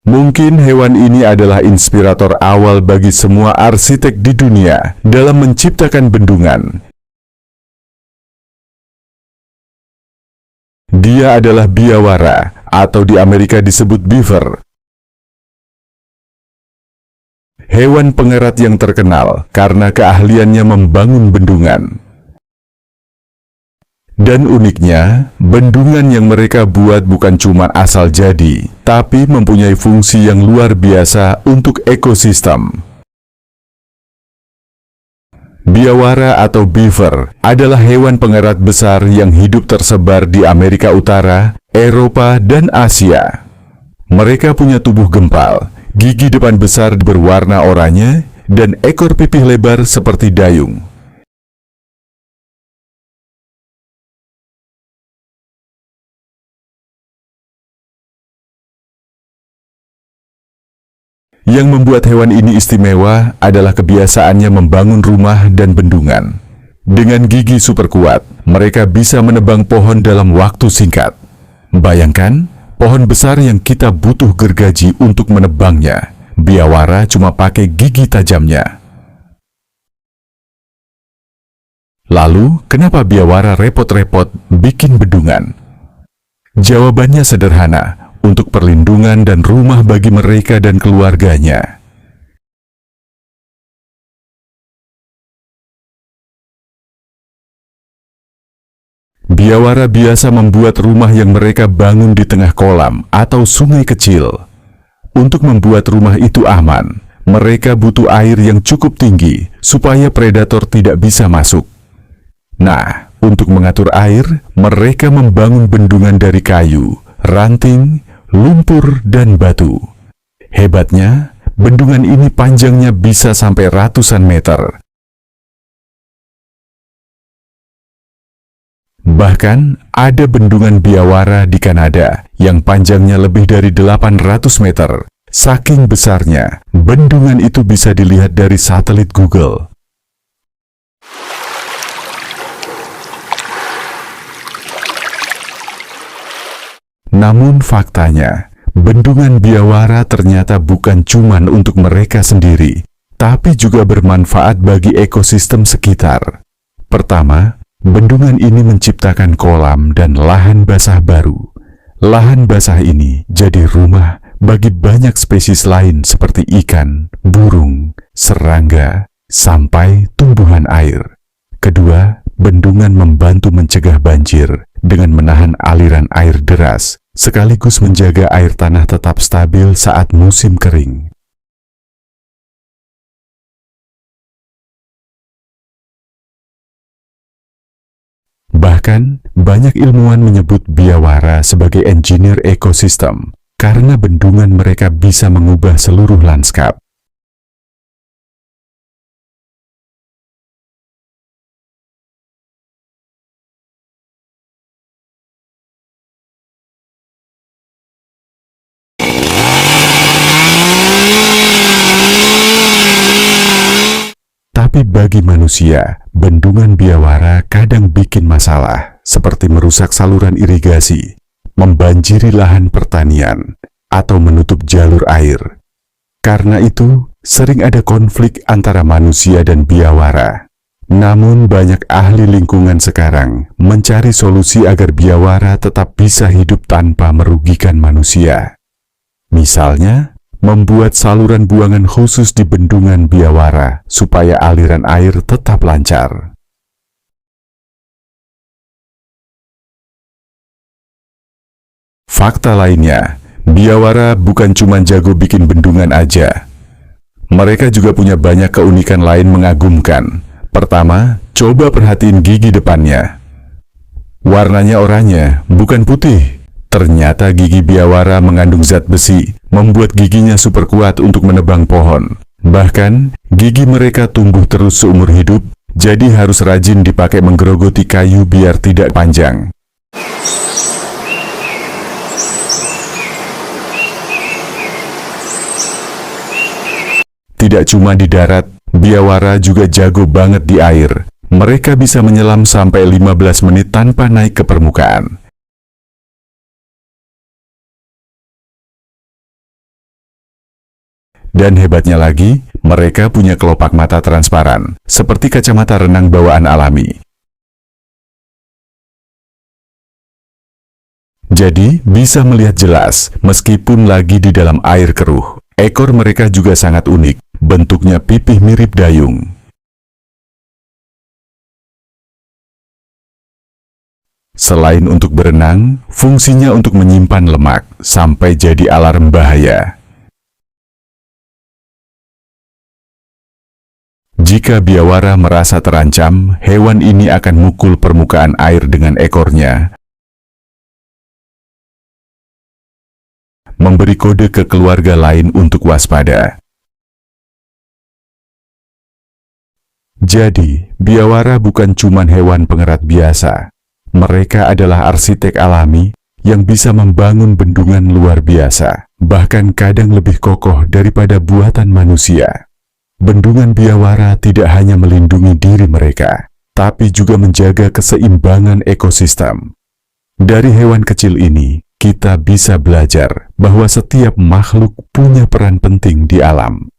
Mungkin hewan ini adalah inspirator awal bagi semua arsitek di dunia dalam menciptakan bendungan. Dia adalah biawara, atau di Amerika disebut beaver. Hewan pengerat yang terkenal karena keahliannya membangun bendungan. Dan uniknya, bendungan yang mereka buat bukan cuma asal jadi, tapi mempunyai fungsi yang luar biasa untuk ekosistem. Biawara atau beaver adalah hewan pengerat besar yang hidup tersebar di Amerika Utara, Eropa, dan Asia. Mereka punya tubuh gempal, gigi depan besar berwarna oranye, dan ekor pipih lebar seperti dayung. Yang membuat hewan ini istimewa adalah kebiasaannya membangun rumah dan bendungan. Dengan gigi super kuat, mereka bisa menebang pohon dalam waktu singkat. Bayangkan, pohon besar yang kita butuh gergaji untuk menebangnya. Biawara cuma pakai gigi tajamnya. Lalu, kenapa biawara repot-repot bikin bendungan? Jawabannya sederhana. Untuk perlindungan dan rumah bagi mereka dan keluarganya. Biawara biasa membuat rumah yang mereka bangun di tengah kolam atau sungai kecil. Untuk membuat rumah itu aman, mereka butuh air yang cukup tinggi supaya predator tidak bisa masuk. Nah, untuk mengatur air, mereka membangun bendungan dari kayu, ranting, lumpur, dan batu. Hebatnya, bendungan ini panjangnya bisa sampai ratusan meter. Bahkan, ada bendungan biawara di Kanada yang panjangnya lebih dari 800 meter. Saking besarnya, bendungan itu bisa dilihat dari satelit Google. Namun faktanya, bendungan biawara ternyata bukan cuma untuk mereka sendiri, tapi juga bermanfaat bagi ekosistem sekitar. Pertama, bendungan ini menciptakan kolam dan lahan basah baru. Lahan basah ini jadi rumah bagi banyak spesies lain seperti ikan, burung, serangga, sampai tumbuhan air. Kedua, bendungan membantu mencegah banjir dengan menahan aliran air deras, sekaligus menjaga air tanah tetap stabil saat musim kering. Bahkan, banyak ilmuwan menyebut biawara sebagai engineer ekosistem, karena bendungan mereka bisa mengubah seluruh lanskap. Tapi bagi manusia, bendungan biawara kadang bikin masalah, seperti merusak saluran irigasi, membanjiri lahan pertanian, atau menutup jalur air. Karena itu, sering ada konflik antara manusia dan biawara. Namun banyak ahli lingkungan sekarang mencari solusi agar biawara tetap bisa hidup tanpa merugikan manusia. Misalnya, membuat saluran buangan khusus di bendungan biawara supaya aliran air tetap lancar. Fakta lainnya, biawara bukan cuma jago bikin bendungan aja. Mereka juga punya banyak keunikan lain mengagumkan. Pertama, coba perhatiin gigi depannya. Warnanya oranye, bukan putih. Ternyata gigi biawara mengandung zat besi, membuat giginya super kuat untuk menebang pohon. Bahkan, gigi mereka tumbuh terus seumur hidup, jadi harus rajin dipakai menggerogoti kayu biar tidak panjang. Tidak cuma di darat, biawara juga jago banget di air. Mereka bisa menyelam sampai 15 menit tanpa naik ke permukaan. Dan hebatnya lagi, mereka punya kelopak mata transparan, seperti kacamata renang bawaan alami. Jadi, bisa melihat jelas, meskipun lagi di dalam air keruh. Ekor mereka juga sangat unik, bentuknya pipih mirip dayung. Selain untuk berenang, fungsinya untuk menyimpan lemak, sampai jadi alarm bahaya. Jika biawara merasa terancam, hewan ini akan mukul permukaan air dengan ekornya, memberi kode ke keluarga lain untuk waspada. Jadi, biawara bukan cuma hewan pengerat biasa. Mereka adalah arsitek alami yang bisa membangun bendungan luar biasa, bahkan kadang lebih kokoh daripada buatan manusia. Bendungan biawara tidak hanya melindungi diri mereka, tapi juga menjaga keseimbangan ekosistem. Dari hewan kecil ini, kita bisa belajar bahwa setiap makhluk punya peran penting di alam.